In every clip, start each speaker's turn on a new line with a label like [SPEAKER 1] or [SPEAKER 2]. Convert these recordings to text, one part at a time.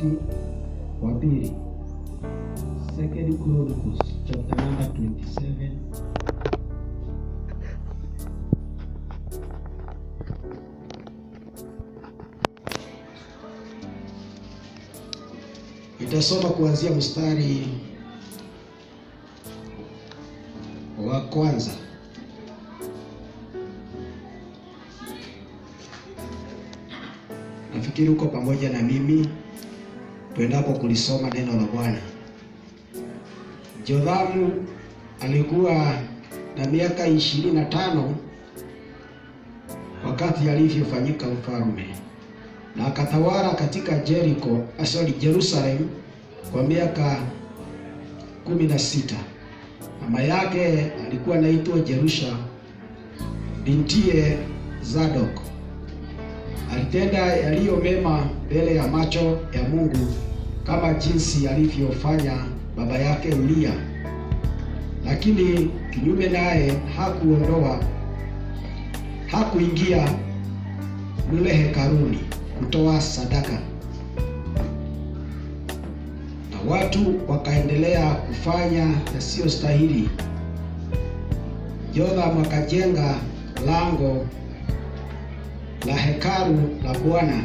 [SPEAKER 1] wakati wa pili. Second Chronicles chapter number 27. Nitasoma kuanzia mstari wa kwanza. Nafikiri uko pamoja na mimi tuendapo kulisoma neno la Bwana. Jothamu alikuwa na miaka 25 wakati alivyofanyika mfalme, na akatawala katika Jerusalem kwa miaka 16. Mama yake alikuwa anaitwa Jerusha bintiye Zadok. Alitenda yaliyo mema mbele ya macho ya Mungu kama jinsi alivyofanya baba yake Uria, lakini kinyume naye hakuingia mle hekaluni kutoa sadaka, na watu wakaendelea kufanya yasiyostahili. Jothamu akajenga lango la hekalu la Bwana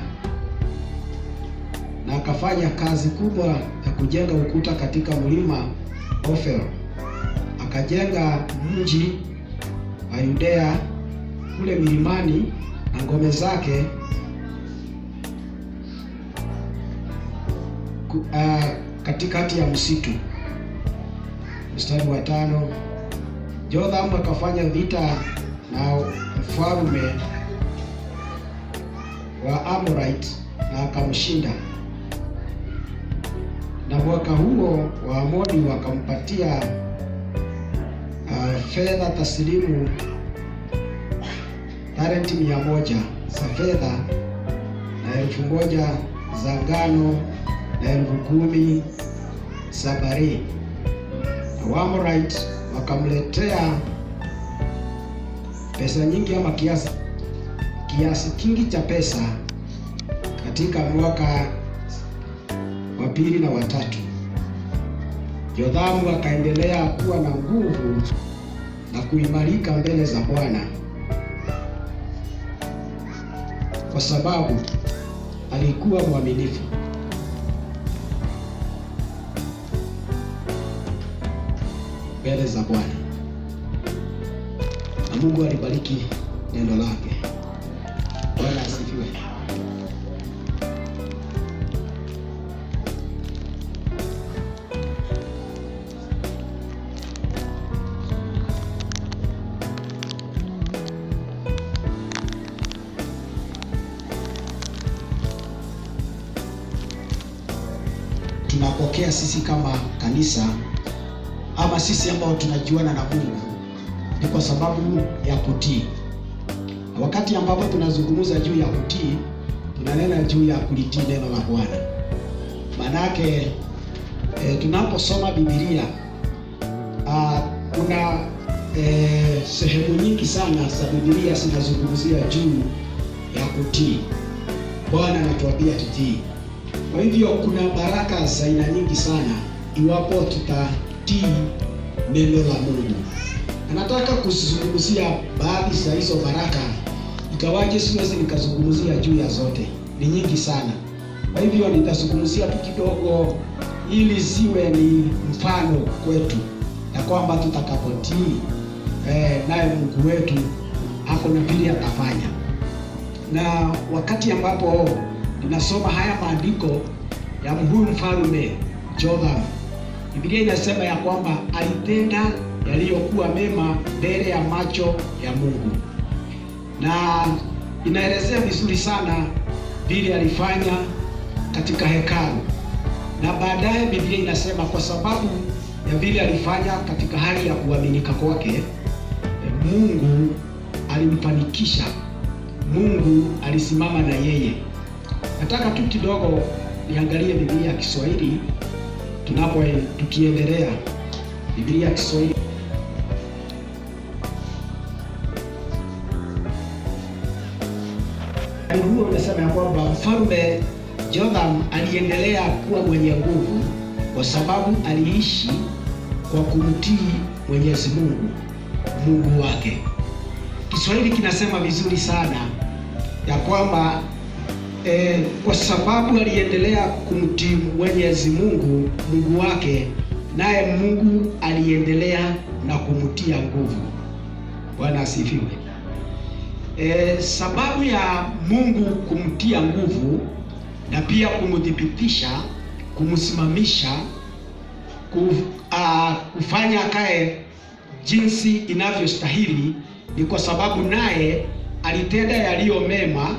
[SPEAKER 1] na akafanya kazi kubwa ya kujenga ukuta katika mlima Ofel. Akajenga mji wa Yudea kule milimani na ngome zake katikati ya msitu. Mstari wa 5. Jothamu akafanya vita na mfalme wa Amorite na akamshinda, na mwaka huo Waamoni wakampatia fedha taslimu talenti 100 za fedha na 1,000 za ngano na 10,000 za bari. Na Waamorite wakamletea pesa nyingi ama kiasi kingi cha pesa katika mwaka wa 2 na wa 3. Jothamu akaendelea kuwa na nguvu na kuimarika mbele za Bwana kwa sababu alikuwa mwaminifu. Mbele za Bwana. Na Mungu alibariki neno lake. Bwana asifiwe. Tunapokea sisi kama kanisa ama sisi ambao tunajuana na Mungu ni kwa sababu ya kutii. Wakati ambapo tunazungumza juu ya kutii, tunanena juu ya kulitii neno la Bwana. Manake tunaposoma Biblia kuna sehemu nyingi sana za Biblia zinazungumzia juu ya kutii. Bwana anatuambia tutii. Kwa hivyo kuna baraka za aina nyingi sana iwapo tutatii neno la Mungu. Nataka kuzungumzia baadhi za hizo baraka, ikawaje siwezi nikazungumzia juu ya zote, ni nyingi sana. Kwa hivyo nitazungumzia tu kidogo ili siwe ni mfano kwetu ya kwamba tutakapotii naye Mungu wetu ako na vile atafanya. Na wakati ambapo ninasoma haya maandiko ya huyu mfalme Jothamu, Biblia inasema ya kwamba alitenda yaliyokuwa mema mbele ya macho ya Mungu, na inaelezea vizuri sana vile alifanya katika hekalu. Na baadaye Biblia inasema kwa sababu ya vile alifanya katika hali ya kuaminika kwake, Mungu alimfanikisha, Mungu alisimama na yeye. Nataka tu kidogo niangalie Biblia ya Kiswahili tukiendelea. Biblia ya Kiswahili huo unasema ya kwamba mfalme Jotham aliendelea kuwa mwenye nguvu kwa sababu aliishi kwa kumtii Mwenyezi Mungu, Mungu wake. Kiswahili kinasema vizuri sana ya kwamba kwa sababu aliendelea kumtii Mwenyezi Mungu, Mungu wake, naye Mungu aliendelea na kumtia nguvu. Bwana asifiwe. Sababu ya Mungu kumtia nguvu na pia kumdhibitisha, kumsimamisha, kufanya akae jinsi inavyostahili ni kwa sababu naye alitenda yaliyo mema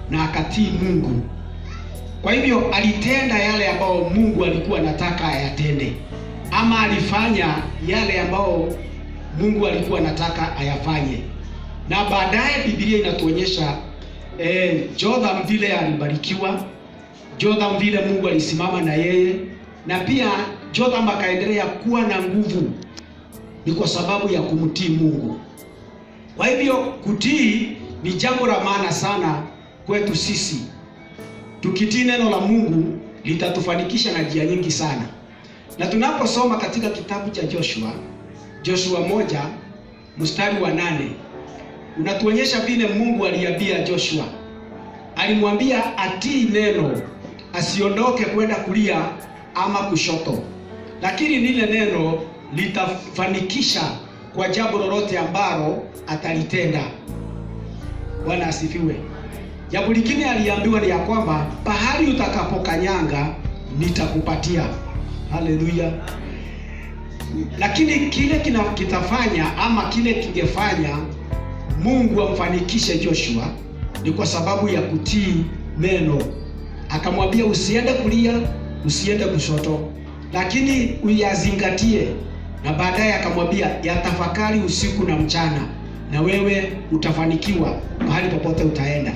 [SPEAKER 1] na akatii Mungu. Kwa hivyo alitenda yale ambayo Mungu alikuwa anataka ayatende, ama alifanya yale ambayo Mungu alikuwa anataka ayafanye. Na baadaye Biblia inatuonyesha Jotham vile alibarikiwa, Jotham vile Mungu alisimama na yeye, na pia Jotham akaendelea kuwa na nguvu, ni kwa sababu ya kumtii Mungu. Kwa hivyo kutii ni jambo la maana sana kwetu sisi. Tukitii neno la Mungu litatufanikisha na njia nyingi sana. Na tunaposoma katika kitabu cha Joshua 1 mstari wa 8, unatuonyesha vile Mungu aliambia Joshua. Alimwambia atii neno, asiondoke kwenda kulia ama kushoto, lakini lile neno litafanikisha kwa jambo lolote ambalo atalitenda. Bwana asifiwe. Jambo lingine aliambiwa ni ya kwamba pahali utakapokanyanga nitakupatia. Haleluya. Lakini kile kitafanya ama kile kingefanya Mungu amfanikishe Joshua ni kwa sababu ya kutii neno. Akamwambia usiende kulia, usiende kushoto, lakini uyazingatie. Na baadaye akamwambia yatafakari usiku na mchana, na wewe utafanikiwa mahali popote utaenda.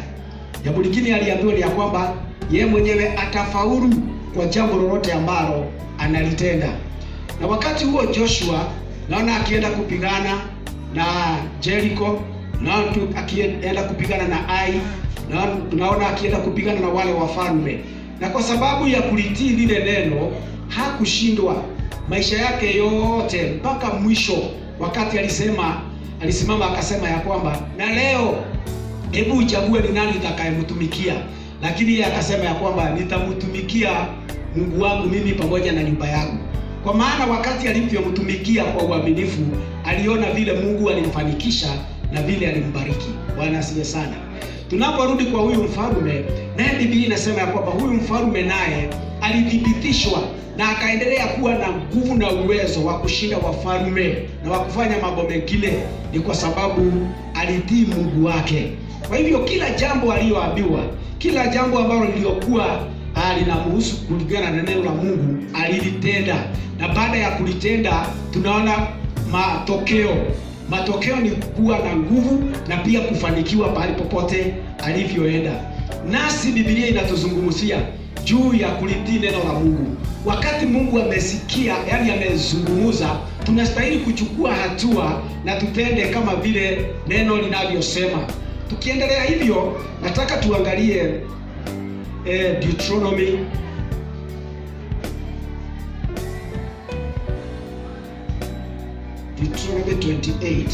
[SPEAKER 1] Jambo lingine aliambiwa ni ya kwamba yeye mwenyewe atafaulu kwa jambo lolote ambalo analitenda. Na wakati huo Joshua naona akienda kupigana na Jericho, na akienda kupigana na Ai, na tunaona akienda kupigana na wale wafalme. Na kwa sababu ya kulitii lile neno hakushindwa maisha yake yote mpaka mwisho. Wakati alisimama akasema ya kwamba na leo hebu uchague ni nani nitakayemtumikia, lakini yeye akasema ya kwamba nitamtumikia Mungu wangu mimi pamoja na nyumba yangu. Kwa maana wakati alivyomtumikia kwa uaminifu, aliona vile Mungu alimfanikisha na vile alimbariki. Bwana asifiwe sana. Tunaporudi kwa huyu mfalme, naye Biblia inasema ya kwamba huyu mfalme naye alithibitishwa na akaendelea kuwa na nguvu na uwezo wa kushinda wafalme na wa kufanya mambo mengine, ni kwa sababu alitii Mungu wake. Kwa hivyo kila jambo aliyoambiwa, kila jambo ambalo liliokuwa linamhusu kulingana na neno la Mungu alilitenda, na baada ya kulitenda tunaona matokeo ni kuwa na nguvu na pia kufanikiwa pahali popote alivyoenda. Nasi Biblia inatuzungumzia juu ya kulitii neno la Mungu. Wakati Mungu amesikia, yani amezungumza, tunastahili kuchukua hatua na tutende kama vile neno linavyosema. Tukiendelea hivyo, nataka tuangalie Deuteronomy 28.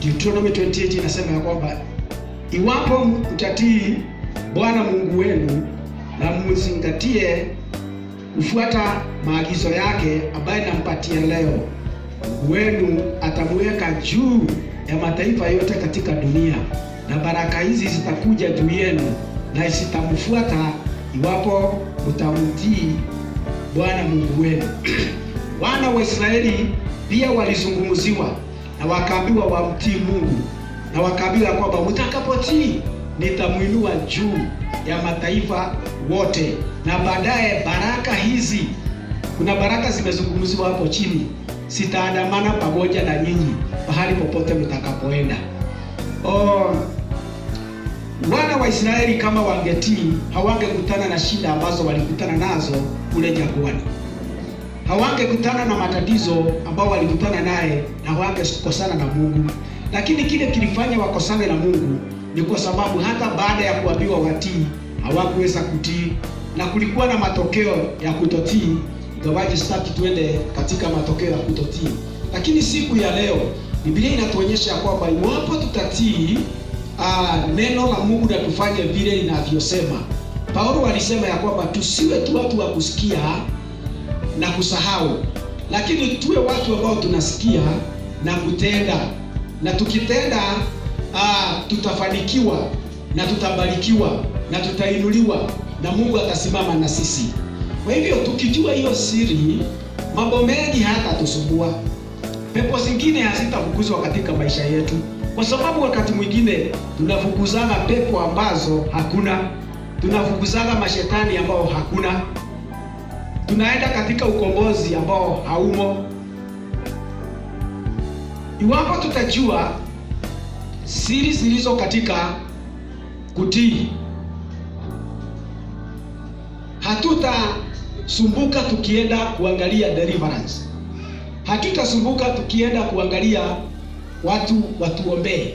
[SPEAKER 1] Deuteronomy 28 inasema ya kwamba iwapo mtatii Bwana Mungu wenu na mzingatie kufuata maagizo yake ambaye nampatia leo, Mungu wenu atamweka juu ya mataifa yote katika dunia, na baraka hizi zitakuja juu yenu na zitamfuata iwapo mtamtii Bwana Mungu wenu. Wana wa Israeli pia walizungumziwa na wakaambiwa wamtii Mungu, na wakaambiwa kwamba mtakapotii nitamuinua juu ya mataifa wote. Na baadaye baraka hizi, kuna baraka zimezungumziwa hapo chini, sitaandamana pamoja na nyinyi pahali popote mtakapoenda. Wana wa Israeli kama wangetii, hawangekutana na shida ambazo walikutana nazo kule jangwani. hawangekutana na matatizo ambao walikutana naye na hawangekosana na Mungu. Lakini kile kilifanya wakosane na Mungu ni kwa sababu hata baada ya kuambiwa watii hawakuweza kutii, na kulikuwa na matokeo ya kutotii. Ingawaje sitaki tuende katika matokeo ya kutotii, lakini siku ya leo Biblia inatuonyesha kwamba iwapo tutatii neno la Mungu na tufanye vile inavyosema. Paulo alisema ya kwamba tusiwe tu watu wa kusikia na kusahau, lakini tuwe watu ambao tunasikia na kutenda, na tukitenda tutafanikiwa na tutabarikiwa na tutainuliwa na Mungu atasimama na sisi. Kwa hivyo tukijua hiyo siri, mambo mengi hatatusumbua. Pepo zingine hazitafukuzwa katika maisha yetu, kwa sababu wakati mwingine tunafukuzana pepo ambazo hakuna, tunafukuzana mashetani ambao hakuna, tunaenda katika ukombozi ambao haumo. Iwapo tutajua siri zilizo katika kutii, hatutasumbuka tukienda kuangalia deliverance, hatutasumbuka tukienda kuangalia watu watuombee.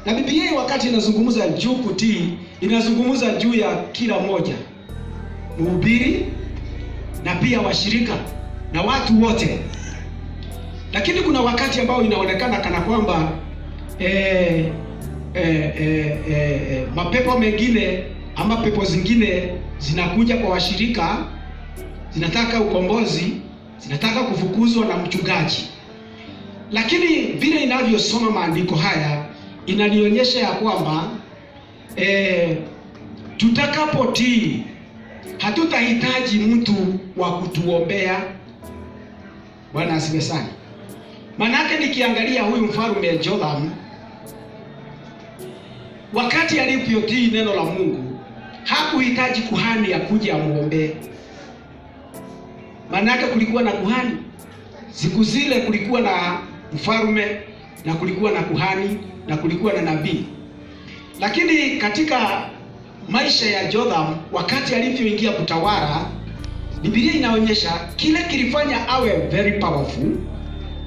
[SPEAKER 1] Na Biblia wakati inazungumza juu kutii, inazungumza juu ya kila mmoja, mhubiri na pia washirika na watu wote. Lakini kuna wakati ambao inaonekana kana kwamba mapepo mengine ama pepo zingine zinakuja kwa washirika, zinataka ukombozi, zinataka kufukuzwa na mchungaji. Lakini vile inavyosoma maandiko haya inanionyesha ya kwamba tutakapotii hatutahitaji mtu wa kutuombea. Bwana asifiwe sana. Manake nikiangalia huyu mfalme Jotham, wakati alipotii neno la Mungu, hakuhitaji kuhani akuje amuombee. Manake kulikuwa na kuhani. Siku zile kulikuwa na mfalme na kulikuwa na kuhani na kulikuwa na nabii. Lakini katika maisha ya Jotham, wakati alivyoingia kutawala, Biblia inaonyesha kile kilifanya awe very powerful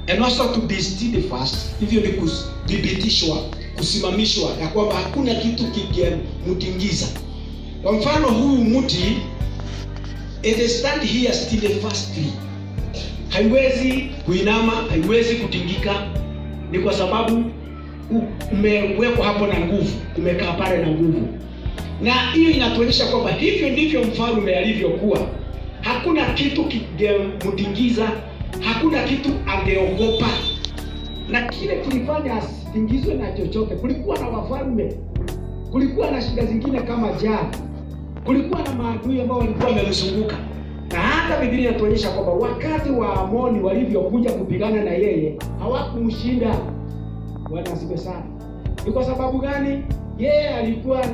[SPEAKER 1] and also to be steadfast. Hivyo ni kudhibitishwa, kusimamishwa ya kwamba hakuna kitu kingemtingiza. Kwa mfano huu mti, it stand here steadfastly, haiwezi kuinama, haiwezi kutingika. Ni kwa sababu umewekwa hapo na nguvu, umekaa pale na nguvu. Na hiyo inatuonyesha kwamba hivyo ndivyo mfalme alivyokuwa. Hakuna kitu kingemtingiza, hakuna kitu angeogopa. Na kile kilifanya asitingizwe na chochote, kulikuwa na wafalme, kulikuwa na shida zingine kama njaa, kulikuwa na maadui ambao walikuwa wamemzunguka. Na hata Biblia inatuonyesha kwamba wakati wa Amoni walivyokuja kupigana na yeye, hawakumshinda. Bwana asifiwe sana. Ni kwa sababu gani? Yeye alikuwa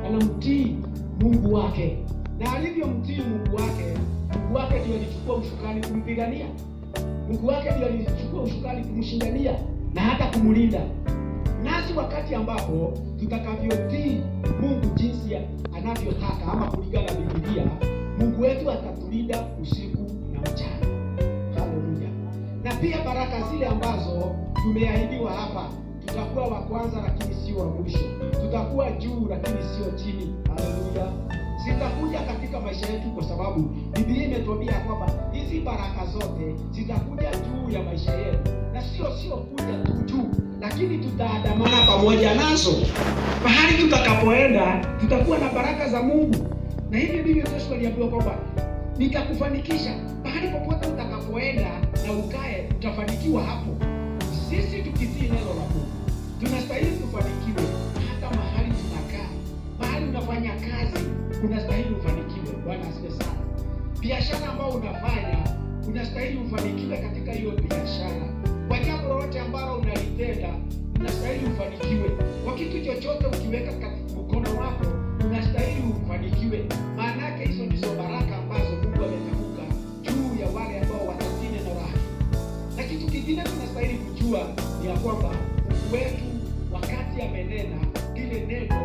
[SPEAKER 1] anamtii Mungu wake. Na alivyomtii Mungu wake ndiye alichukua ushukani kumpigania. Mungu wake ndiye alichukua ushukani kumshindania na hata kumlinda. Nasi wakati ambapo tutakavyotii Mungu jinsi anavyotaka ama kulingana na Biblia, Mungu wetu atatulinda usiku na mchana. Haleluya. Na pia baraka zile ambazo tumeahidiwa hapa, tutakuwa wa kwanza lakini sio wa mwisho. Tutakuwa juu lakini sio chini. Haleluya. Zitakuja katika maisha yetu kwa sababu Biblia imetuambia kwamba hizi baraka zote zitakuja juu ya maisha yetu. Na sio kuja tu juu, lakini tutaandamana pamoja nazo. Mahali tutakapoenda tutakuwa na baraka za Mungu. Na hivyo ndivyo Yesu aliambiwa kwamba nitakufanikisha. Mahali popote utakapoenda na ukae, utafanikiwa hapo. Sisi tukitii neno la Mungu, tunastahili kufanikiwa hata mahali tunakaa. Mahali unafanya kazi, unastahili ufanikiwe. Bwana asifiwe sana. Biashara ambayo unafanya, unastahili ufanikiwe katika hiyo biashara. Kwa jambo lolote ambalo unalitenda, unastahili ufanikiwe. Kwa kitu chochote ukiweka katika mkono wako, unastahili ufanikiwe. Maana yake hizo ndizo baraka ambazo Mungu ametamka juu ya wale ambao watatii neno lake. Na kitu kingine tunastahili kujua ni ya kwamba Mungu wetu wakati amenena, ile neno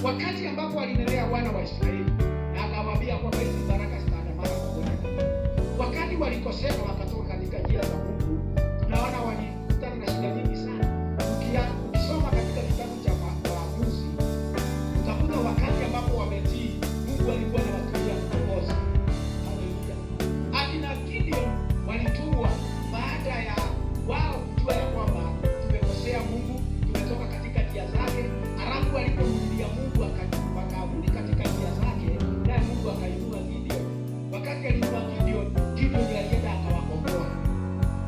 [SPEAKER 1] wakati ambapo alinenea wana wa Waisraeli na akawaambia kwamba hizi baraka zitaandamana pamoja. Wakati walikosema wakatoka katika njia za Mungu, tunaona walikutana na shida nyingi sana. Ukisoma katika kitabu cha Waamuzi utakuta wakati ambapo wametii Mungu alikuwa anawatumia mkombozi. Haleluya. Akina Gideon walitumwa baada ya wao kujua ya kwamba tumekosea Mungu, tumetoka katika njia zake, halafu walipomrudia Mungu wakarudi katika njia zake, naye Mungu akainua Gideon. Wakati aliinua Gideon, Gideon alienda akawakomboa.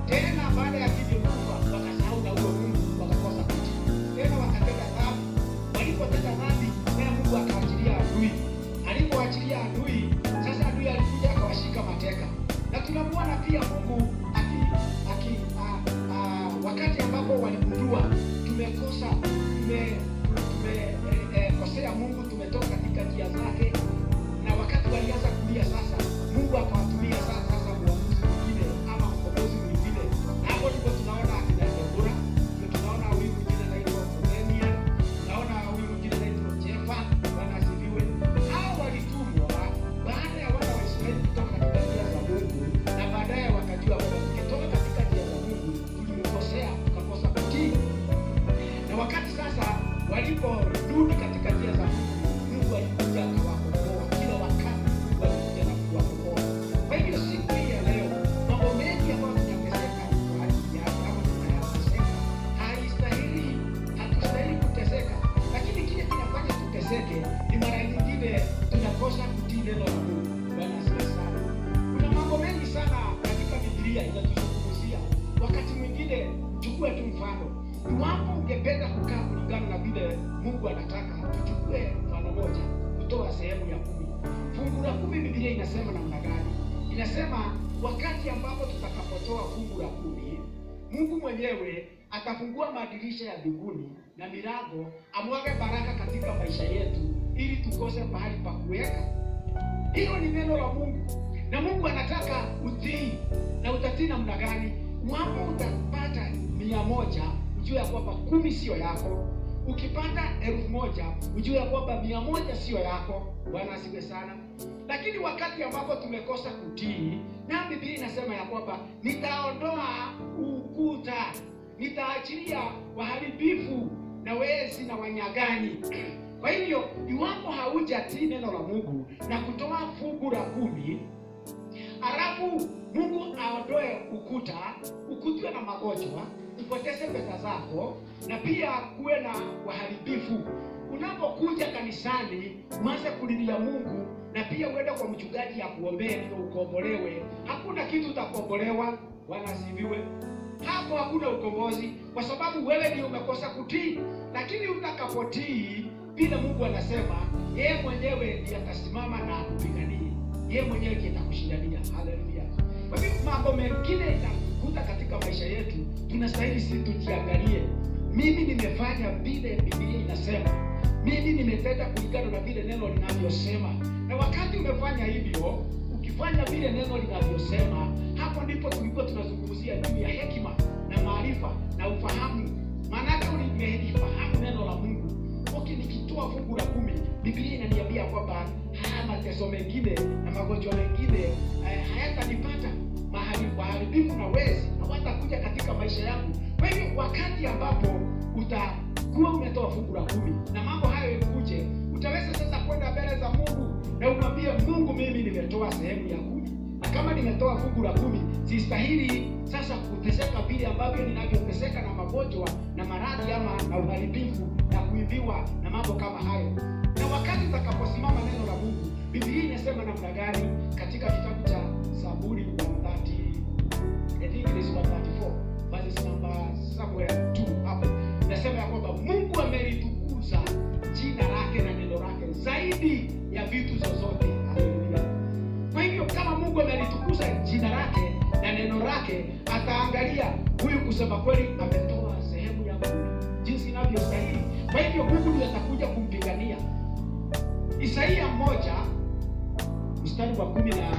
[SPEAKER 1] Tena baada ya Gideon kufa, wakasahau na huyo Mungu, wakakosa kutii. Tena wakatenda dhambi. Walipotenda dhambi, naye Mungu akaachilia adui. Alipoachilia adui, sasa adui alikuja akawashika mateka. Na tunamwona pia Mungu wakati ambapo waligundua tumekosea Mungu, tumetoka katika njia zake, na wakati walianza kulia sasa, Mungu akawatumia sasa uamuzi mwingine ama ukombozi mwingine. Na hapo ndipo tunaona akina Debora, tunaona huyu mwingine anaitwa Nehemia, tunaona huyu mwingine anaitwa Jefa. Bwana asifiwe. Hao walitumwa baada ya wana wa Israeli kutoka katika njia za Mungu, na baadaye wakajua kwamba tukitoka katika njia za Mungu tulimkosea, tukakosa kutii. Na wakati sasa waliporudi katika njia za Mungu, Mungu alikuja akawakomboa. Kila wakati Mungu alikuja na kuwakomboa. Kwa hivyo siku hii ya leo, mambo mengi ambayo tunateseka kwa ajili yake kama tunayateseka, hatustahili kuteseka, lakini kile kinafanya tuteseke ni mara nyingine tunakosa kutii neno la Mungu. Bwana asifiwe sana. Kuna mambo mengi sana katika Biblia inatuzungumzia. Wakati mwingine, chukue tu mfano. Iwapo ungependa kukaa kulingana na vile Mungu anataka, tuchukue mfano moja, kutoa sehemu ya 10. Fungu la 10 Biblia inasema namna gani? Inasema wakati ambapo tutakapotoa fungu la 10, Mungu mwenyewe atafungua madirisha ya mbinguni na milango, amwage baraka katika maisha yetu ili tukose mahali pa kuweka. Hilo ni neno la Mungu. Na Mungu anataka utii. Na utatii namna gani? Iwapo utapata 100, ujue ya kwamba 10 sio yako. Ukipata 1000, ujue ya kwamba 100 sio yako. Bwana asifiwe sana. Lakini wakati ambapo tumekosa kutii, na Biblia inasema ya kwamba nitaondoa ukuta, nitaachilia waharibifu na wezi na wanyagani. Kwa hivyo, iwapo haujatii neno la Mungu na kutoa fungu la 10, halafu Mungu aondoe ukuta, ukutwe na magonjwa, upoteze pesa zako, na pia kuwe na waharibifu. Unapokuja kanisani, uanze kulilia Mungu, na pia uende kwa mchungaji akuombee ndio ukombolewe, hakuna kitu utakombolewa. Bwana asifiwe. Hapo hakuna ukombozi, kwa sababu wewe ndio umekosa kutii. Lakini utakapotii, bila Mungu anasema, yeye mwenyewe ndiye atasimama na kupigania. Yeye mwenyewe ndiye atakushindania. Haleluya. Kwa hivyo mambo mengine yanakuta katika maisha yetu, tunastahili sisi tujiangalie. Mimi nimefanya vile Biblia inasema. Mimi nimetenda kulingana na vile neno linavyosema. Na wakati umefanya hivyo, ukifanya vile neno linavyosema, hapo ndipo tulikuwa tunazungumzia juu ya hekima na maarifa na ufahamu. Maana umelifahamu neno la Mungu. Nikitoa fungu la 10, Biblia inaniambia kwamba haya mateso mengine na magonjwa mengine hayatanipata, waharibifu na wezi hawatakuja katika maisha yangu. Kwa hivyo wakati ambapo utakuwa umetoa fungu la 10 na mambo hayo yakuje, utaweza sasa kwenda mbele za Mungu na umwambie Mungu, mimi nimetoa sehemu ya 10, na kama nimetoa fungu la 10, sistahili sasa kuteseka vile ambavyo ninavyoteseka na magonjwa na maradhi ama na uharibifu na kuibiwa na mambo kama hayo. Na wakati utakaposimama neno la Mungu, Biblia inasema namna gani katika kitabu cha Zaburi 134 verse number 2 hapo. Inasema ya kwamba Mungu amelitukuza jina lake na neno lake zaidi ya vitu zozote. Haleluya. Kwa hivyo kama Mungu amelitukuza jina lake na neno lake, ataangalia huyu kusema kweli ametoa sehemu ya 10 jinsi inavyostahili. Kwa hivyo Mungu ndiye atakuja kumpigania. Isaia 1 mstari wa 10 na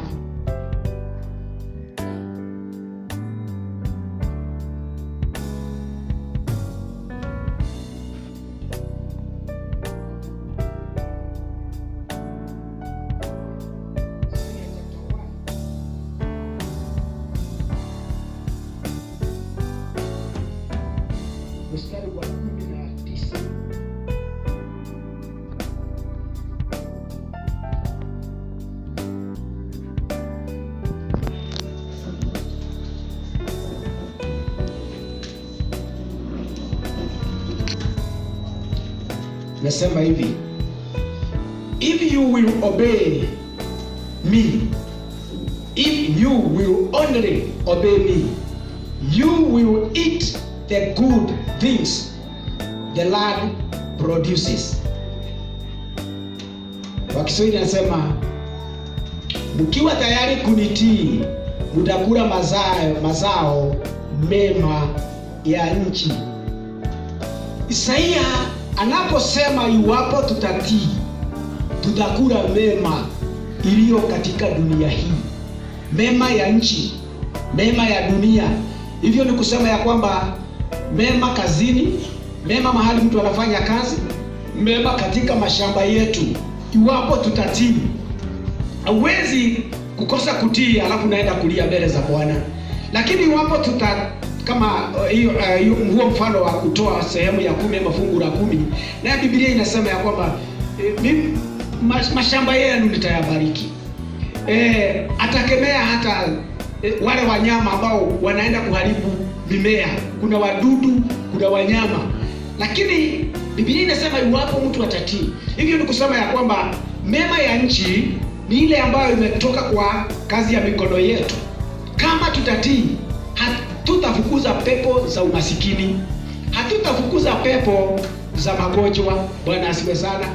[SPEAKER 1] Nasema hivi, if you will obey me, if you will only obey me, you will eat the good things the land produces. Kwa Kiswahili nasema, mkiwa tayari kunitii, mtakula mazao mema ya nchi. Isaia anaposema iwapo tutatii, tutakula mema iliyo katika dunia hii, mema ya nchi, mema ya dunia. Hivyo ni kusema ya kwamba mema kazini, mema mahali mtu anafanya kazi, mema katika mashamba yetu, iwapo tutatii. Hauwezi kukosa kutii alafu naenda kulia mbele za Bwana. Lakini iwapo kama huo mfano wa kutoa sehemu ya 10 ama fungu la 10, na Biblia inasema ya kwamba mashamba yenu nitayabariki. Atakemea hata wale wanyama ambao wanaenda kuharibu mimea. Kuna wadudu, kuna wanyama. Lakini Biblia inasema iwapo mtu atatii. Hivyo ni kusema ya kwamba mema ya nchi ni ile ambayo imetoka kwa kazi ya mikono yetu. Kama tutatii, hatutafukuza pepo za umasikini, hatutafukuza pepo za magonjwa. Bwana asifiwe sana.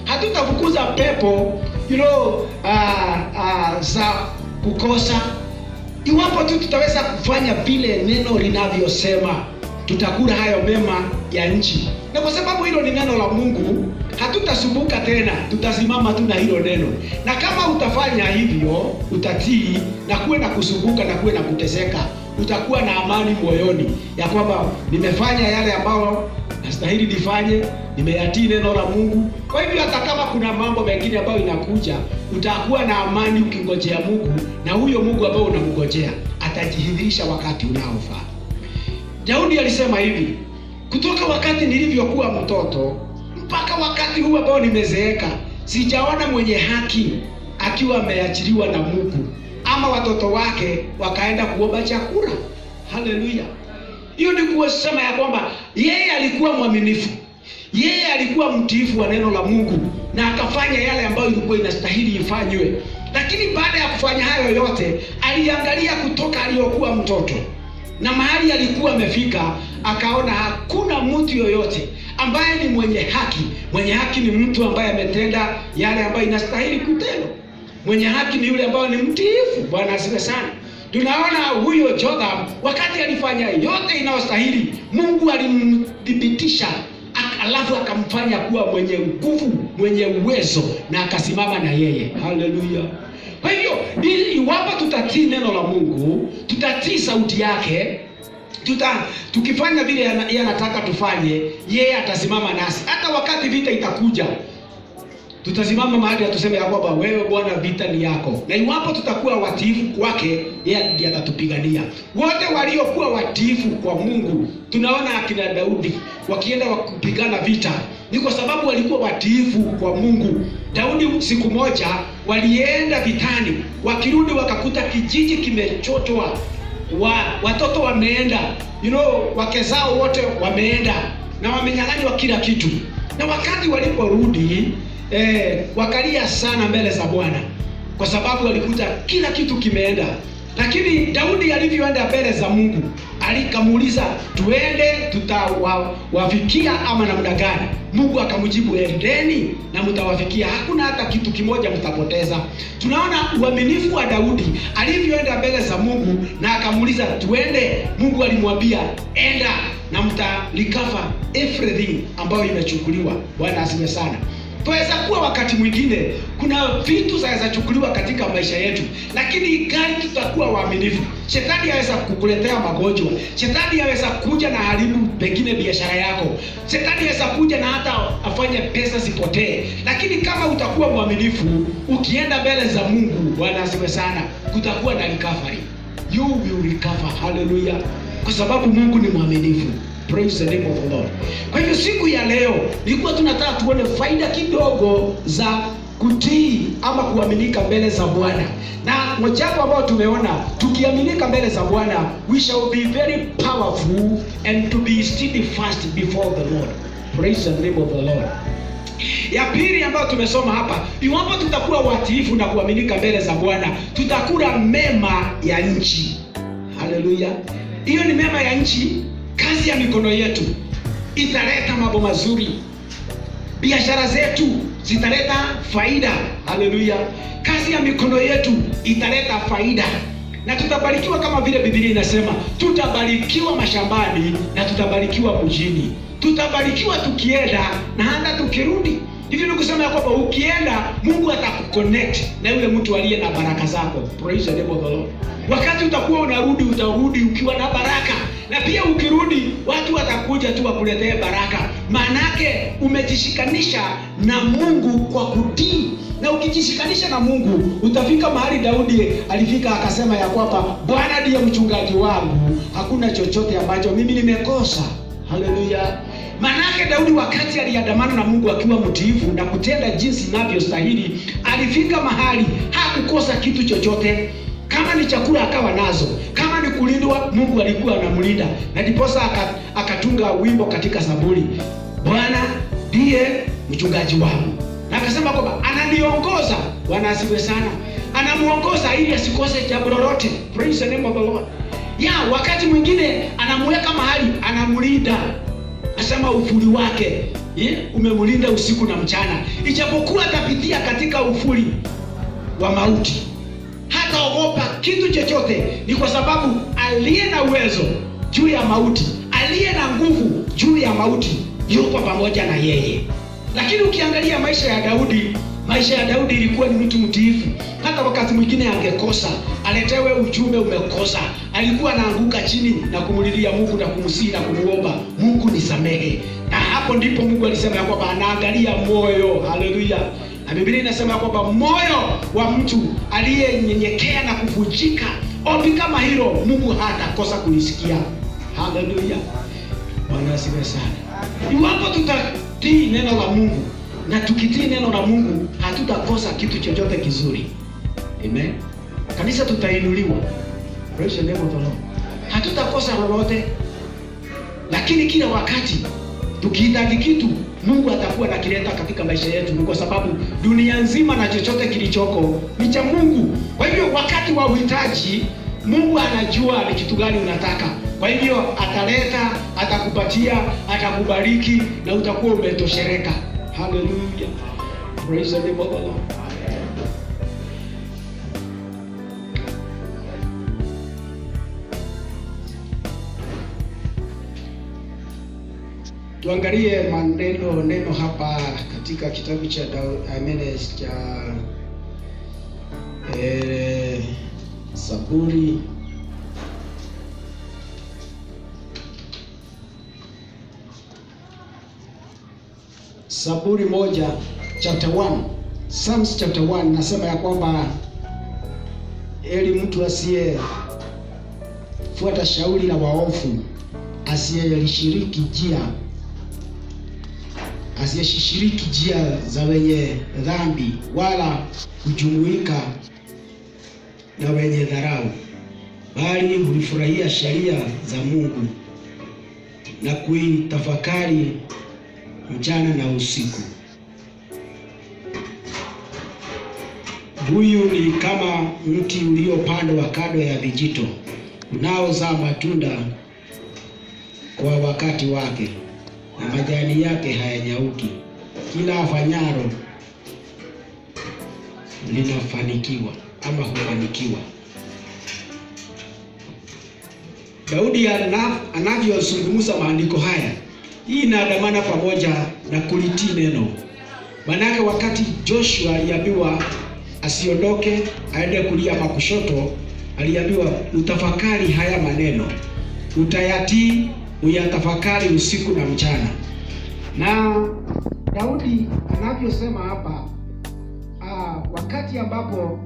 [SPEAKER 1] Hatutafukuza pepo za kukosa. Iwapo tu tutaweza kufanya vile neno linavyosema, tutakula hayo mema ya nchi. Na kwa sababu hilo ni neno la Mungu, hatutasumbuka tena, tutasimama tu na hilo neno. Na kama utafanya hivyo, utatii, na kuwe na kusumbuka na kuwe na kuteseka, utakuwa na amani moyoni ya kwamba nimefanya yale ambayo nastahili nifanye, nimeyatii neno la Mungu. Kwa hivyo hata kama kuna mambo mengine ambayo inakuja, utakuwa na amani ukingojea Mungu, na huyo Mungu ambao unamngojea atajidhihirisha wakati unaofaa. Daudi alisema hivi, kutoka wakati nilivyokuwa mtoto mpaka wakati huu ambao nimezeeka, sijaona mwenye haki akiwa ameachiliwa na Mungu, ama watoto wake wakaenda kuomba chakula. Haleluya. Hiyo ni kusema ya kwamba yeye alikuwa mwaminifu, yeye alikuwa mtiifu wa neno la Mungu, na akafanya yale ambayo ilikuwa inastahili ifanywe. Lakini baada ya kufanya hayo yote, aliangalia kutoka aliyokuwa mtoto na mahali alikuwa amefika, akaona hakuna mtu yoyote ambaye ni mwenye haki. Mwenye haki ni mtu ambaye ametenda yale ambayo inastahili kutendwa. Mwenye haki ni yule ambaye ni mtiifu. Bwana asifiwe sana. Tunaona huyo Jotham, wakati alifanya yote inayostahili, Mungu alimthibitisha, alafu akamfanya kuwa mwenye nguvu, mwenye uwezo, na akasimama na yeye. Haleluya. Kwa hivyo, iwapo tutatii neno la Mungu, tutatii sauti yake, tukifanya vile yeye anataka tufanye, yeye atasimama nasi. Hata wakati vita itakuja, tutasimama mahali atuseme ya kwamba wewe Bwana, vita ni yako. Na iwapo tutakuwa watiifu kwake, yeye ndiye atatupigania. Wote waliokuwa watiifu kwa Mungu, tunaona akina Daudi wakienda kupigana vita, ni kwa sababu walikuwa watiifu kwa Mungu. Daudi siku moja walienda vitani, wakirudi wakakuta kijiji kimechotwa, watoto wameenda, wake zao wote wameenda, na wamenyang'anywa kila kitu. Na wakati waliporudi, wakalia sana mbele za Bwana, kwa sababu walikuta kila kitu kimeenda. Lakini Daudi alivyoenda mbele za Mungu, alikamuuliza, tuende tutawafikia ama namna gani? Mungu akamjibu, endeni na mtawafikia, hakuna hata kitu kimoja mtapoteza. Tunaona uaminifu wa Daudi alivyoenda mbele za Mungu na akamuuliza tuende. Mungu alimwambia, enda na mtarecover everything ambayo imechukuliwa. Bwana asifiwe sana. Tuweza kuwa wakati mwingine kuna vitu zaweza chukuliwa katika maisha yetu, lakini gani tutakuwa waaminifu. Shetani yaweza kukuletea magonjwa, shetani yaweza kuja na haribu pengine biashara yako, shetani yaweza kuja na hata afanye pesa zipotee. Lakini kama utakuwa mwaminifu, ukienda mbele za Mungu, Bwana asifiwe sana, kutakuwa na recovery. You will recover. Hallelujah. Kwa sababu Mungu ni mwaminifu. Praise the name of the Lord. Kwa hivyo siku ya leo nilikuwa tunataka tuone faida kidogo za kutii ama kuaminika mbele za Bwana. Na mojawapo ambao tumeona, tukiaminika mbele za Bwana, we shall be very powerful and to be steadfast before the Lord. Praise the name of the Lord. Ya pili ambayo tumesoma hapa, iwapo tutakuwa watiifu na kuaminika mbele za Bwana, tutakula mema ya nchi. Haleluya. Hiyo ni mema ya nchi. Kazi ya mikono yetu italeta mambo mazuri. Biashara zetu zitaleta faida. Haleluya. Kazi ya mikono yetu italeta faida. Na tutabarikiwa kama vile Biblia inasema, tutabarikiwa mashambani na tutabarikiwa mjini. Tutabarikiwa tukienda na hata tukirudi. Hivyo ni kusema ya kwamba ukienda, Mungu atakuconnect na yule mtu aliye na baraka zako. Praise the name of the Lord. Wakati utakuwa unarudi, utarudi ukiwa na baraka. Na pia ukirudi, watu watakuja tu wakuletee baraka. Maanake umejishikanisha na Mungu kwa kutii. Na ukijishikanisha na Mungu, utafika mahali Daudi alifika akasema ya kwamba Bwana ndiye mchungaji wangu, hakuna chochote ambacho mimi nimekosa. Haleluya. Manake Daudi wakati aliandamana na Mungu akiwa mtiifu na kutenda jinsi inavyostahili, alifika mahali hakukosa kitu chochote. Kama ni chakula akawa nazo, kama ni kulindwa, Mungu alikuwa anamlinda. Na ndiposa akatunga wimbo katika Zaburi, Bwana ndiye mchungaji wangu. Na akasema kwamba ananiongoza. Bwana asifiwe sana. Anamuongoza ili asikose jambo lolote. Praise the name of the Lord. Wakati mwingine anamweka mahali, anamlinda. Asema ufuli wake umemlinda usiku na mchana. Ijapokuwa atapitia katika ufuli wa mauti, hataogopa kitu chochote. Ni kwa sababu aliye na uwezo juu ya mauti, aliye na nguvu juu ya mauti, yuko pamoja na yeye. Lakini ukiangalia maisha ya Daudi ilikuwa ni mtu mtiifu. Hata wakati mwingine angekosa, aletewe ujumbe umekosa, alikuwa anaanguka chini na kumulilia Mungu na kumsihi na kumuomba Mungu nisamehe. Na hapo ndipo Mungu alisema ya kwamba anaangalia moyo. Haleluya. Na Biblia inasema ya kwamba moyo wa mtu aliyenyenyekea na kuvunjika, ombi kama hilo Mungu hatakosa kulisikia. Haleluya. Bwana asifiwe sana. Iwapo tutatii neno la Mungu, na tukitii neno la Mungu, hatutakosa kitu chochote kizuri. Amen. Kanisa tutainuliwa. Praise the name of the Lord. Hatutakosa lolote. Lakini kila wakati tukihitaji kitu, Mungu atakuwa anakileta katika maisha yetu. Ni kwa sababu dunia nzima na chochote kilichoko ni cha Mungu. Kwa hivyo wakati wa uhitaji, Mungu anajua ni kitu gani unataka. Kwa hivyo ataleta, atakupatia, atakubariki na utakuwa umetoshereka. Hallelujah. Praise the name of the Lord. Tuangalie neno hapa katika kitabu cha Zaburi. Zaburi 1 chapter 1. Psalms chapter 1 nasema ya kwamba eli mtu asiyefuata shauri la waovu, asiyeshiriki njia za wenye dhambi, wala kujumuika na wenye dharau, bali hulifurahia sheria za Mungu na kuitafakari mchana na usiku. Huyu ni kama mti uliopandwa kando ya vijito, unaozaa matunda kwa wakati wake, na majani yake hayanyauki. Kila afanyalo linafanikiwa ama hufanikiwa. Daudi anavyozungumza maandiko haya, hii inaandamana pamoja na kulitii neno. Manake wakati Joshua aliambiwa asiondoke aende kulia ama kushoto, aliambiwa utafakari haya maneno, utayatii, uyatafakari usiku na mchana. Na Daudi anavyosema hapa, wakati ambapo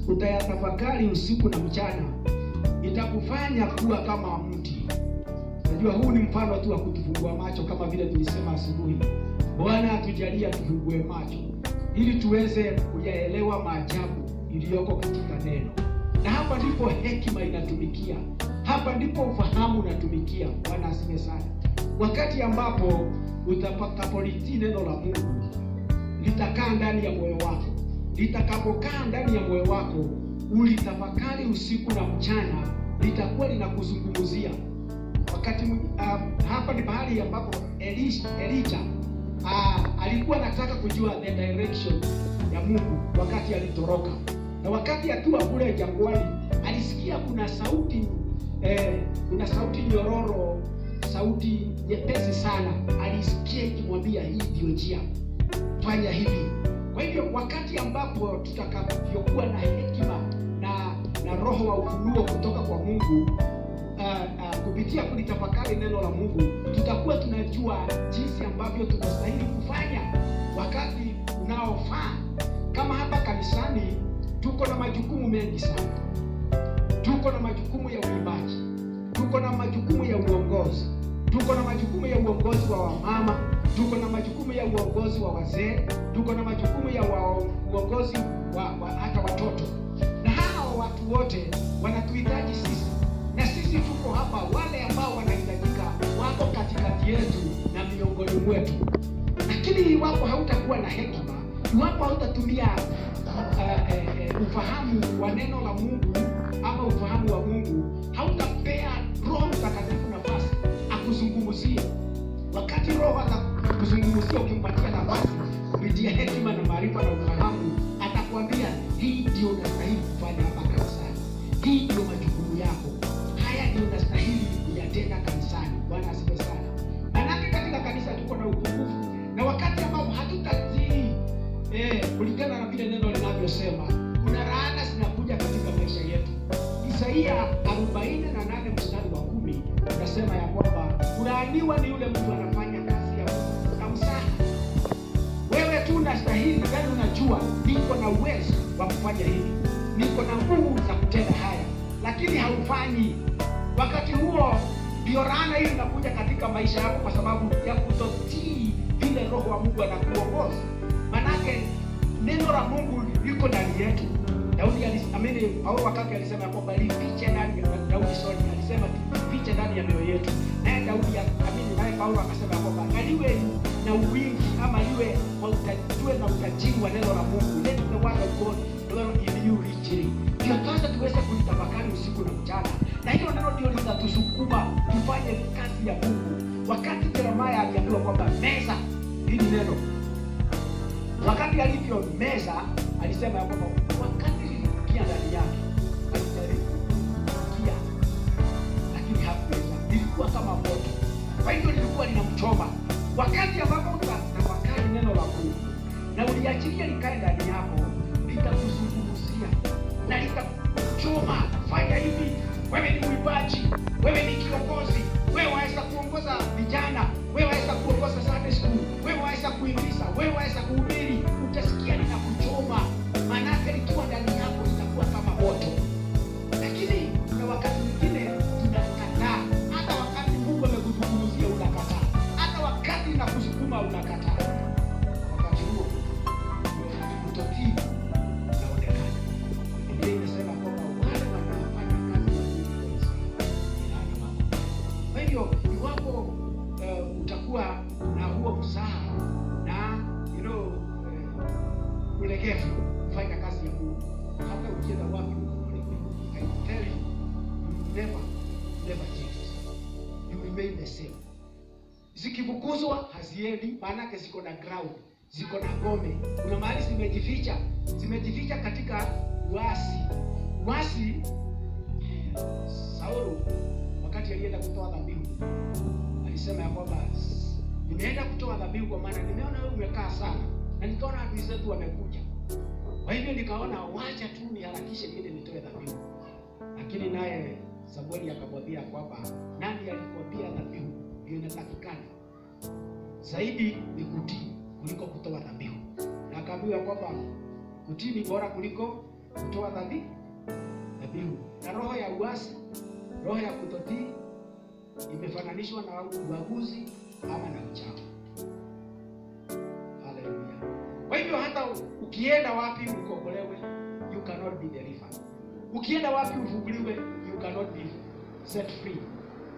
[SPEAKER 1] utayatafakari usiku na mchana, itakufanya kuwa kama mti. Najua huu ni mfano tu wa kutufungua macho, kama vile tulisema asubuhi. Bwana atujalie tufungue macho ili tuweze kuyaelewa maajabu iliyoko katika neno. Na hapa ndipo hekima inatumikia. Hapa ndipo ufahamu unatumikia. Bwana asifiwe sana. wakati ambapo utakapolitii neno la Mungu litakaa ndani ya moyo wako, litakapokaa ndani ya moyo wako, ulitafakari usiku na mchana, litakuwa linakuzungumzia. Wakati hapa ni mahali ambapo Elijah alikuwa anataka kujua the direction ya Mungu wakati alitoroka, na wakati akiwa kule jangwani alisikia kuna sauti nyororo, sauti nyepesi sana, alisikia ikimwambia hii ndio njia, fanya hivi. Kwa hivyo wakati ambapo tutakavyokuwa na hekima na roho wa ufunuo kutoka kwa Mungu, kupitia kulitafakari neno la Mungu, tutakuwa tunajua jinsi ambavyo tunastahili kufanya wakati unaofaa. Kama hapa kanisani tuko na majukumu mengi sana. Tuko na majukumu ya uimbaji, tuko na majukumu ya uongozi, tuko na majukumu ya uongozi wa wamama, tuko na majukumu ya uongozi wa wazee, tuko na majukumu ya uongozi wa hata watoto. Na hao watu wote wanatuhitaji sisi, na sisi tuko hapa. Wale ambao wanahitajika wako katikati yetu na miongoni mwetu. Lakini iwapo hautakuwa na hekima, iwapo hautatumia ufahamu wa neno la Mungu ama ufahamu wa Mungu, hautapea Roho Mtakatifu nafasi akuzungumzie. Wakati Roho atakuzungumzia, ukimpatia nafasi kupitia hekima na maarifa na ufahamu, atakwambia hii ndio unastahili kufanya hapa kanisani, hii ndio majukumu yako, haya ndio unastahili kuyatenda kanisani. Bwana asifiwe sana. Manake katika kanisa tuko na upungufu, na wakati ambao hatutatii kulingana na vile neno linavyosema, kuna laana zinakuja katika maisha yetu. Isaia 48 mstari wa 10 unasema ya kwamba kulaaniwa ni yule mtu anafanya kazi ya Mungu na msaha. Wewe tu unastahili, gani unajua niko na uwezo wa kufanya hivi, niko na nguvu za kutenda haya, lakini haufanyi. Wakati huo ndio laana hii inakuja katika maisha yako, kwa sababu ya kutotii vile Roho wa Mungu anakuongoza. Manake neno la Mungu liko ndani yetu. Paulo wakati alisema kwamba lifiche ndani ya alisema tufiche ndani ya mioyo yetu. Naye Paulo akasema kwamba liwe na uwingi ama liwe na utajiri wa neno la Mungu. Let the word of God dwell in you richly. Ndio kwanza tuweze kulitafakari usiku na mchana, na hiyo neno ndio litatusukuma tufanye kazi ya Mungu. Wakati Yeremia aliambiwa kwamba meza hili neno, wakati alivyo meza alisema ya kwamba wakati lilifikia ndani yake alijaribu kusikia, lakini hakuweza. Lilikuwa kama moto, kwa hivyo lilikuwa linamchoma. Wakati ambapo utafakari neno la Mungu na uliachilia likae ndani yako, litakuzungumzia na litakuchoma. Fanya hivi. Wewe ni mwimbaji, wewe ni kiongozi, wewe waweza kuongoza vijana, wewe waweza kuongoza Sunday school, wewe waweza kuimbisha, wewe waweza kuhubiri, utasikia linakuchoma. Manake likiwa ndani yako litakuwa kama moto. Lakini kuna wakati mwingine tunakataa. Hata wakati Mungu amekuzungumzia unakataa, hata wakati nakusukuma unakataa. Wakati huo utotii unaonekana. Biblia inasema kwamba wale wanaofanya kazi ya Mungu wanaangamia. Kwa hivyo iwapo utakuwa na huo msaha na ulegevu kufanya kazi ya Mungu, hata ukienda wapi I tell you, never change. You remain the same. Zikifukuzwa haziendi, maanake ziko na ground, ziko na ngome. Kuna mahali zimejificha katika uasi. Saulo wakati alienda kutoa dhabihu alisema ya kwamba nimeenda kutoa dhabihu kwa maana nimeona wewe umekaa sana, na nikaona adui zetu wamekuja. Kwa hivyo nikaona wacha tu niharakishe niende nitoe dhabihu. Lakini naye Samueli akamwambia kwamba nani alikwambia dhabihu ndio inatakikana? Zaidi ni kutii kuliko kutoa dhabihu. Na akaambiwa kwamba kutii ni bora kuliko kutoa dhabihu. Na roho ya uasi, roho ya kutotii imefananishwa na ubaguzi ama na uchawi. Haleluya. Kwa hivyo hata ukienda wapi ukombolewe, you cannot be delivered. Ukienda wapi ufunguliwe, you cannot be set free.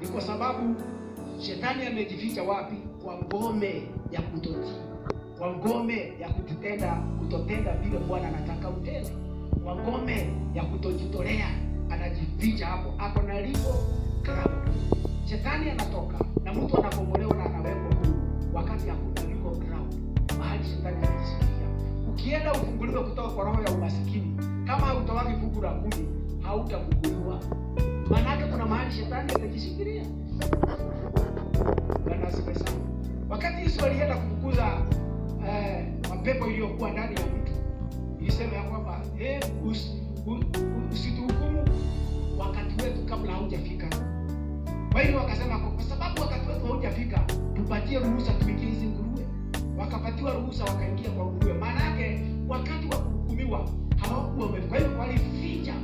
[SPEAKER 1] Ni kwa sababu Shetani amejificha wapi? Kwa ngome ya kutotii, kwa ngome ya kutotenda vile Bwana anataka utende, kwa ngome ya kutojitolea. Anajificha hapo, ako na liko ground. Shetani anatoka na mtu anakombolewa na anawekwa huru wakati hakuna liko ground, mahali shetani anajisikia. Ukienda ufunguliwe kutoka kwa roho ya umaskini, kama hautawaki fungu la 10 hautafunguliwa. Maana kuna mahali shetani atajishikilia. Bwana asifiwe sana. Wakati Yesu alienda kufukuza mapepo iliyokuwa ndani ya mtu, ilisema ya kwamba usituhukumu wakati wetu kabla haujafika. Kwa hiyo wakasema kwa sababu wakati wetu haujafika, tupatie ruhusa tuingie hizi nguruwe. Wakapatiwa ruhusa, wakaingia kwa nguruwe. Maana yake wakati wa kuhukumiwa hawakuwa wamefika. Kwa hiyo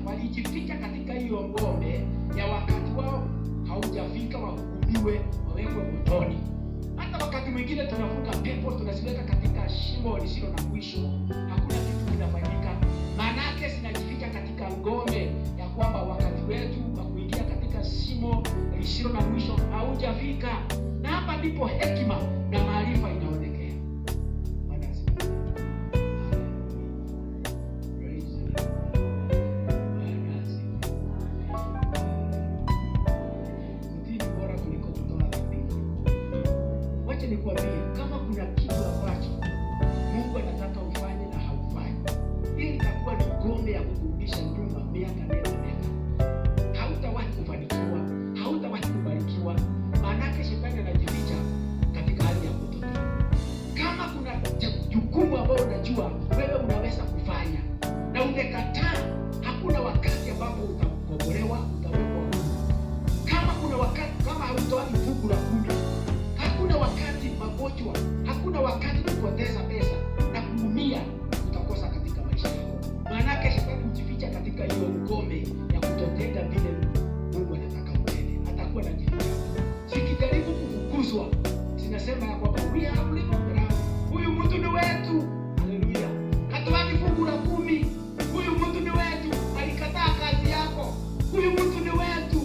[SPEAKER 1] walijificha katika hiyo ngome ya wakati wao haujafika wahukumiwe, wawekwe motoni. Hata wakati mwingine tunavuka pepo, tunaziweka katika shimo lisilo na mwisho, hakuna kitu kinafanyika. Maana yake zinajificha katika ngome ya kwamba wakati wetu wa kuingia katika shimo lisilo na mwisho haujafika. Na hapa ndipo hekima na maarifa inaonekana. Kama kuna kitu ambacho Mungu anataka ufanye na haufanyi, hii itakuwa ni ngome ya kurudisha nyuma miaka nenda miaka. Hautawahi kufanikiwa, hautawahi kubarikiwa. Maana shetani anajificha katika hali ya kutotii. Kama kuna jukumu ambalo unajua wewe unaweza kufanya na umekataa, hakuna wakati ambapo utakombolewa, utawekwa huru. Kama kuna wakati, kama hautawaki fungu la 10, hakuna wakati magonjwa, hakuna wakati kupoteza pesa na kuumia utakosa katika maisha yako. Maana shetani hujificha katika hiyo ngome ya kutotenda vile Mungu anataka utende. Atakuwa anajificha. Sikijaribu kufukuzwa, zinasema ya kwamba we have lived ground. Huyu mtu ni wetu. Haleluya. Hatuwaki fungu la 10. Huyu mtu ni wetu. Alikataa kazi yako. Huyu mtu ni wetu.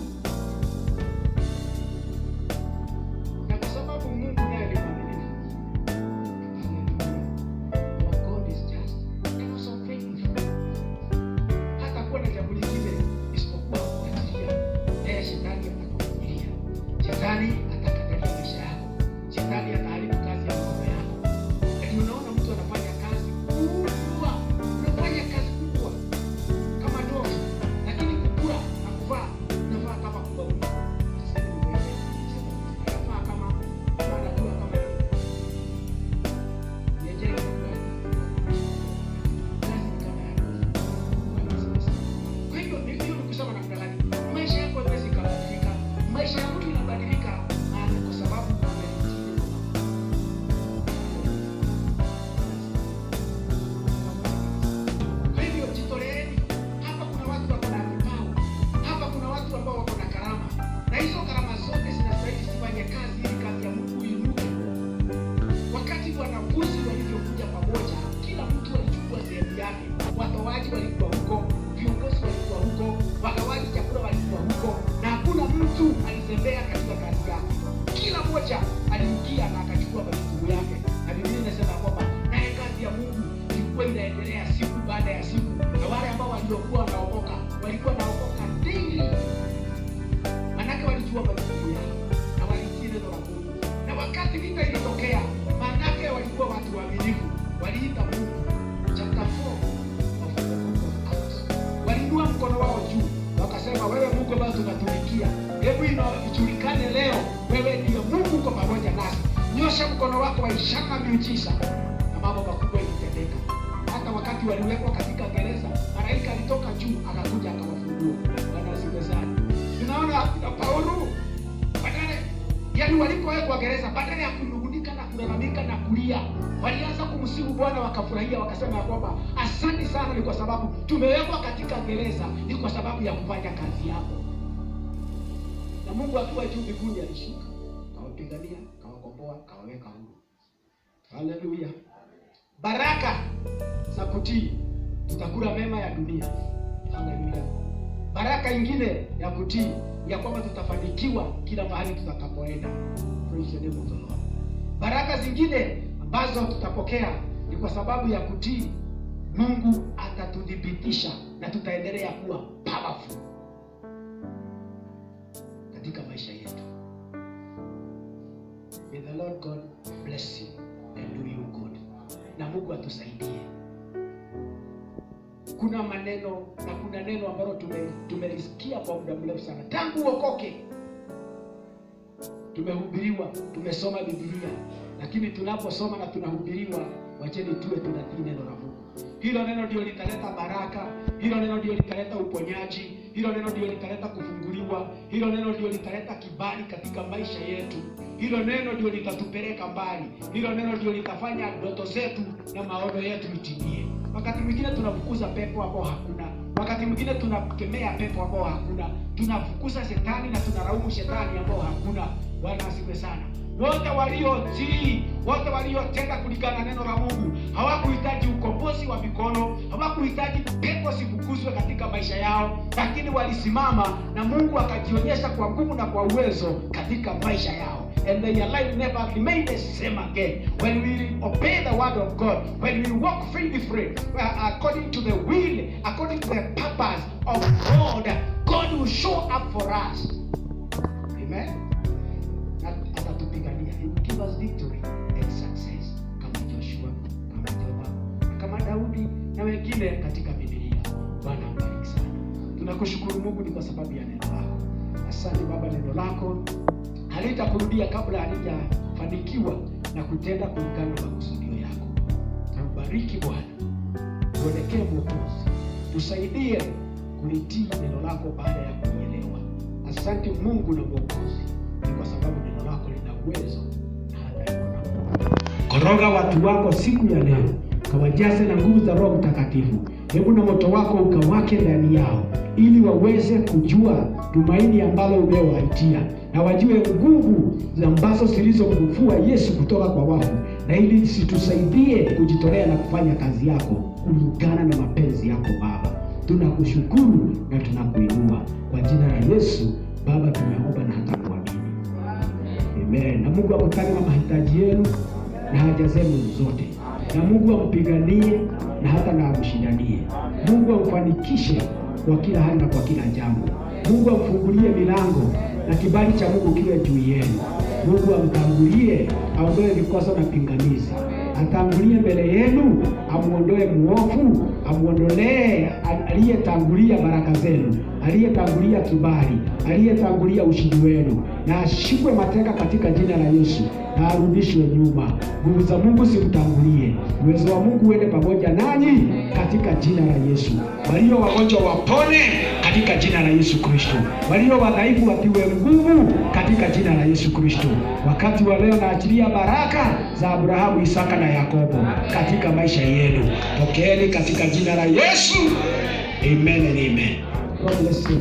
[SPEAKER 1] Shetani atakatalia maisha yako. Shetani ataharibu kazi ya mikono yako. Lakini unaona mtu anafanya kazi kubwa, unafanya kazi kubwa kama ndoa, lakini kukula na kuvaa unavaa kama kubwa. Unavaa kama unadua kama niaje kwa kazi kama yako. Kwa hiyo ndio kusema na mdangani. Maisha yako haiwezi kubadilika. Maisha yako inabadilika kwa sababu kwa hivyo jitoleeni. Hapa kuna watu wako na vipawa, hapa kuna watu ambao wako na karama, na hizo karama zote zinastahili zifanye kazi ili kazi ya Mungu iinuke. Wakati wanafunzi walivyokuja pamoja, kila mtu alichukua sehemu yake. Watoaji walikuwa huko, viongozi walikuwa huko, wagawaji chakula walikuwa huko, na hakuna mtu alitembea katika kazi yake. Kila mmoja aliingia na akachukua majukumu yake. Na Biblia inasema kwamba naye kazi ya Mungu ilikuwa inaendelea siku baada ya siku, na wale ambao waliokuwa wanaokoka walikuwa wanaokoka daily. Manake walijua majukumu yao na walitii neno la Mungu. Na wakati vita ilitokea, manake walikuwa watu waaminifu, waliita Mungu. Chapter 4 of the book of Acts. Waliinua mkono wao juu, wakasema wewe Mungu ambaye tunatumikia, hebu ijulikane leo wewe ndio Mungu, uko pamoja nasi. Nyosha mkono wako wa ishara miujiza, na mambo makubwa yalitendeka. Hata wakati waliwekwa katika gereza, malaika alitoka juu akakuja akawafungua. Bwana asifiwe sana. Tunaona Paulo yaani walipowekwa gereza, badala ya kunung'unika na kulalamika na kulia, walianza kumsifu Bwana, wakafurahia, wakasema kwamba asante sana, ni kwa sababu tumewekwa katika gereza, ni kwa sababu ya kufanya kazi yako. Na Mungu akiwa juu mbinguni alishuka, kawapigania, kawakomboa, kawaweka huru. Haleluya. Baraka za kutii, tutakula mema ya dunia. Haleluya. Baraka ingine ya kutii, ya kwamba tutafanikiwa kila mahali tutakapoenda. Praise the name of the Lord. Baraka zingine ambazo tutapokea ni kwa sababu ya kutii. Mungu atatudhibitisha na tutaendelea kuwa powerful katika maisha yetu. May the Lord God bless you and do you good. Na Mungu atusaidie. Kuna maneno na kuna neno ambalo tumelisikia kwa muda mrefu sana. Tangu uokoke tumehubiriwa, tumesoma Biblia, lakini tunaposoma na tunahubiriwa, wacheni tuwe tunatii neno la Mungu. Hilo neno ndio litaleta baraka, hilo neno ndio litaleta uponyaji, hilo neno ndio litaleta kufunguliwa, hilo neno ndio litaleta kibali katika maisha yetu. Hilo neno ndio litatupeleka mbali. Hilo neno ndio litafanya ndoto zetu na maono yetu itimie. Wakati mwingine tunafukuza pepo hapo hakuna. Wakati mwingine tunakemea pepo hapo hakuna. Tunafukuza shetani na tunaraumu shetani hapo hakuna. Bwana asifiwe sana. Wote waliotii, wote waliotenda kulingana na neno la Mungu, hawakuhitaji ukombozi wa mikono, hawakuhitaji pepo sifukuzwe katika maisha yao, lakini walisimama na Mungu akajionyesha kwa nguvu na kwa uwezo katika maisha yao. And their life never remained the same again. When we obey the word of God, when we walk free, according to the will, according to the purpose of God, God will show up for us. Amen. Atatupigania. He will give us victory and success. Kama Joshua, kama Joba, kama Daudi na wengine katika Biblia. Bwana mbariki sana. Tunakushukuru Mungu ni kwa sababu ya neno lako. Asante Baba, neno lako halitakurudia kabla halijafanikiwa na kutenda kulingana na makusudio yako. Tubariki Bwana. Tuelekee Mwokozi. Tusaidie kulitii neno lako baada ya kuelewa. Asante Mungu na Mwokozi. Ni kwa sababu neno lako lina uwezo na hata iko na nguvu. Koroga watu wako siku ya leo. Kawajaze na nguvu za Roho Mtakatifu. Hebu na moto wako ukawake ndani yao, ili waweze kujua tumaini ambalo umewaitia, na wajue nguvu ambazo zilizomfufua Yesu kutoka kwa wafu, na ili situsaidie kujitolea na kufanya kazi yako kulingana na mapenzi yako Baba. Tunakushukuru na tunakuinua kwa jina la Yesu Baba, tumeomba na hata kuamini. Amen. Na Mungu akutane mahitaji yenu na haja zenu zote. Na Mungu ampiganie na hata na amshindanie. Mungu amfanikishe kwa kila hali na kwa kila jambo. Mungu amfungulie milango na kibali cha Mungu kiwe juu yenu. Mungu amtangulie, aondoe vikwazo na pingamizi. Atangulie mbele yenu, amuondoe muovu, amuondolee aliyetangulia baraka zenu, aliyetangulia kibali, aliyetangulia ushindi wenu, na ashikwe mateka katika jina la Yesu, na arudishwe nyuma. Nguvu za Mungu zimtangulie, uwezo wa Mungu uende pamoja nanyi katika jina la Yesu. Walio wagonjwa wapone katika jina la Yesu Kristo. Walio wadhaifu watiwe nguvu katika jina la Yesu Kristo. Wakati wa leo naachilia baraka za Abrahamu, Isaka na Yakobo katika maisha yenu. Pokeeni katika jina la Yesu. Amen and amen. God bless you.